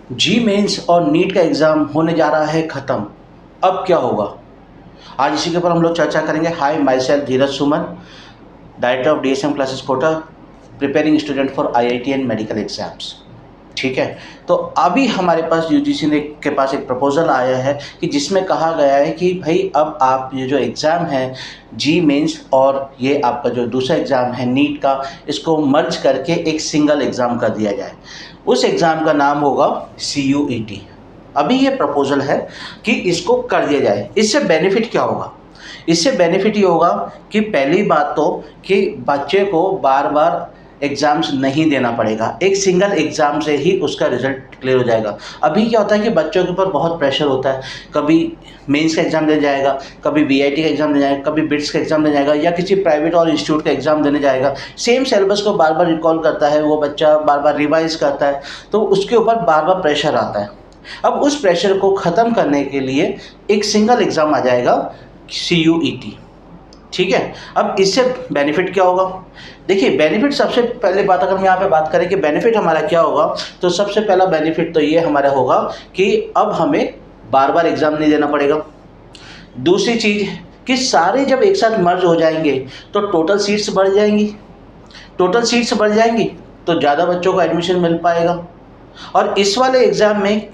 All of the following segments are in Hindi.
जी मेंस और नीट का एग्ज़ाम होने जा रहा है ख़त्म। अब क्या होगा? आज इसी के ऊपर हम लोग चर्चा करेंगे। Hi, my self Dheeraj Suman, director of DSM classes Kota, preparing student for IIT and medical exams. ठीक है, तो अभी हमारे पास यूजीसी ने के पास एक प्रपोजल आया है कि जिसमें कहा गया है कि भाई अब आप ये जो एग्ज़ाम है जी मेंस और ये आपका जो दूसरा एग्ज़ाम है नीट का, इसको मर्ज करके एक सिंगल एग्ज़ाम कर दिया जाए। उस एग्ज़ाम का नाम होगा CUET। अभी ये प्रपोजल है कि इसको कर दिया जाए। इससे बेनिफिट क्या होगा? इससे बेनिफिट ये होगा कि पहली बात तो कि बच्चे को बार बार एग्ज़ाम्स नहीं देना पड़ेगा, एक सिंगल एग्ज़ाम से ही उसका रिज़ल्ट क्लियर हो जाएगा। अभी क्या होता है कि बच्चों के ऊपर बहुत प्रेशर होता है, कभी मेंस का एग्ज़ाम देने जाएगा, कभी VIT का एग्ज़ाम देने जाएगा, कभी बिट्स का एग्ज़ाम देने जाएगा या किसी प्राइवेट और इंस्टीट्यूट का एग्ज़ाम देने जाएगा। सेम सिलेबस को बार बार रिकॉल करता है, वो बच्चा बार बार रिवाइज़ करता है, तो उसके ऊपर बार बार प्रेशर आता है। अब उस प्रेशर को ख़त्म करने के लिए एक सिंगल एग्ज़ाम आ जाएगा, CUET। ठीक है, अब इससे बेनिफिट क्या होगा? देखिए, बेनिफिट सबसे पहले बात अगर हम यहाँ पे बात करें कि बेनिफिट हमारा क्या होगा, तो सबसे पहला बेनिफिट तो ये हमारा होगा कि अब हमें बार बार एग्ज़ाम नहीं देना पड़ेगा। दूसरी चीज़ कि सारे जब एक साथ मर्ज हो जाएंगे तो टोटल सीट्स बढ़ जाएंगी। टोटल सीट्स बढ़ जाएंगी तो ज़्यादा बच्चों को एडमिशन मिल पाएगा। और इस वाले एग्ज़ाम में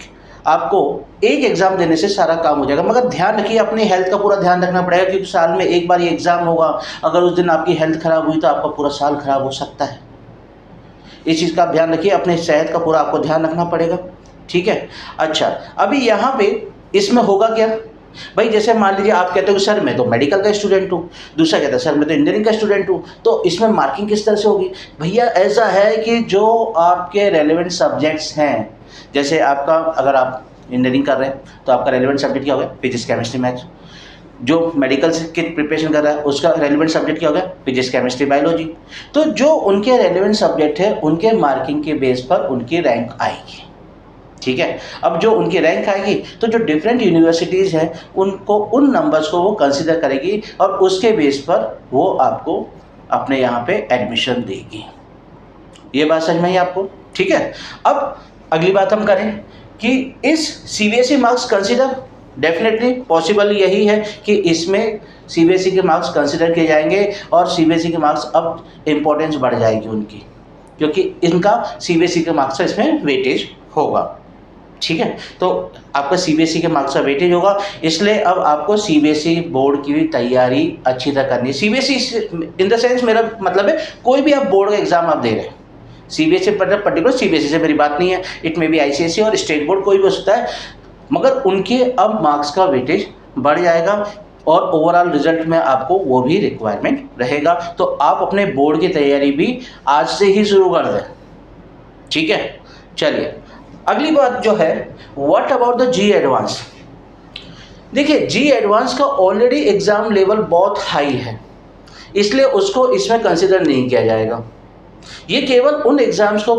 आपको एक एग्ज़ाम देने से सारा काम हो जाएगा। मगर ध्यान रखिए, अपनी हेल्थ का पूरा ध्यान रखना पड़ेगा, क्योंकि साल में एक बार ये एग्ज़ाम होगा। अगर उस दिन आपकी हेल्थ ख़राब हुई तो आपका पूरा साल ख़राब हो सकता है। इस चीज़ का आप ध्यान रखिए, अपने सेहत का पूरा आपको ध्यान रखना पड़ेगा। ठीक है, अच्छा, अभी यहाँ पे इसमें होगा क्या? भाई जैसे मान लीजिए आप कहते हो कि सर मैं तो मेडिकल का स्टूडेंट हूँ, दूसरा कहता है सर मैं तो इंजीनियरिंग का स्टूडेंट हूँ, तो इसमें मार्किंग किस तरह से होगी? भैया ऐसा है कि जो आपके रेलेवेंट सब्जेक्ट्स हैं, जैसे आपका अगर आप इंजीनियरिंग कर रहे हैं तो आपका रेलेवेंट सब्जेक्ट क्या हो गया? Physics chemistry maths. जो मेडिकल की प्रिपरेशन कर रहा है उसका रेलेवेंट सब्जेक्ट क्या हो गया? Physics chemistry biology. तो जो उनके रेलेवेंट सब्जेक्ट है उनके मार्किंग के बेस पर उनकी रैंक आएगी। ठीक है, अब जो उनकी रैंक आएगी तो जो डिफरेंट यूनिवर्सिटीज़ हैं उनको उन नंबर्स को वो कंसिडर करेगी और उसके बेस पर वो आपको अपने यहाँ पे एडमिशन देगी। ये बात समझ में आई आपको? ठीक है, अब अगली बात हम करें कि इस CBSE marks consider, definitely possible यही है कि इसमें CBSE के मार्क्स कंसिडर किए जाएंगे और CBSE के मार्क्स अब इम्पोर्टेंस बढ़ जाएगी उनकी, क्योंकि इनका CBSE के मार्क्स का इसमें वेटेज होगा। ठीक है, तो आपका CBSE के मार्क्स का वेटेज होगा, इसलिए अब आपको CBSE बोर्ड की भी तैयारी अच्छी तरह करनी है। CBSE इन द सेंस मेरा मतलब है कोई भी आप बोर्ड का एग्जाम आप दे रहे हैं, CBSE पर्टिकुलर CBSE से मेरी बात नहीं है, इट मे बी ICSE और स्टेट बोर्ड कोई भी हो सकता है, मगर उनके अब मार्क्स का वेटेज बढ़ जाएगा और ओवरऑल रिजल्ट में आपको वो भी रिक्वायरमेंट रहेगा। तो आप अपने बोर्ड की तैयारी भी आज से ही शुरू कर दें। ठीक है, चलिए अगली बात जो है, what about the JEE advance? देखिए, जी एडवांस का ऑलरेडी एग्जाम लेवल बहुत हाई है, इसलिए उसको इसमें कंसिडर नहीं किया जाएगा। ये केवल उन एग्जाम्स को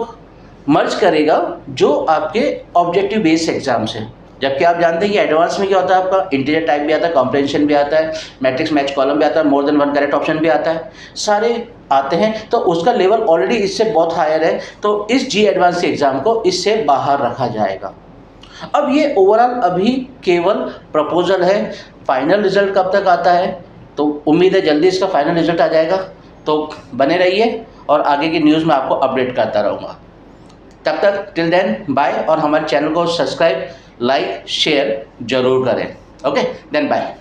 मर्ज करेगा जो आपके ऑब्जेक्टिव बेस्ड एग्जाम्स हैं। जबकि आप जानते हैं कि एडवांस में क्या होता है, आपका इंटीजर टाइप भी आता है, कॉम्प्रिहेंशन भी आता है, मैट्रिक्स मैच कॉलम भी आता है, more than one correct option भी आता है, सारे आते हैं। तो उसका लेवल ऑलरेडी इससे बहुत हायर है, तो इस जी एडवांस के एग्जाम को इससे बाहर रखा जाएगा। अब ये ओवरऑल अभी केवल प्रपोजल है, फाइनल रिजल्ट कब तक आता है तो उम्मीद है जल्दी इसका फाइनल रिजल्ट आ जाएगा। तो बने रहिए और आगे की न्यूज़ में आपको अपडेट करता रहूँगा। तब तक टिल देन बाय, और हमारे चैनल को सब्सक्राइब, लाइक, शेयर जरूर करें। Okay, then bye.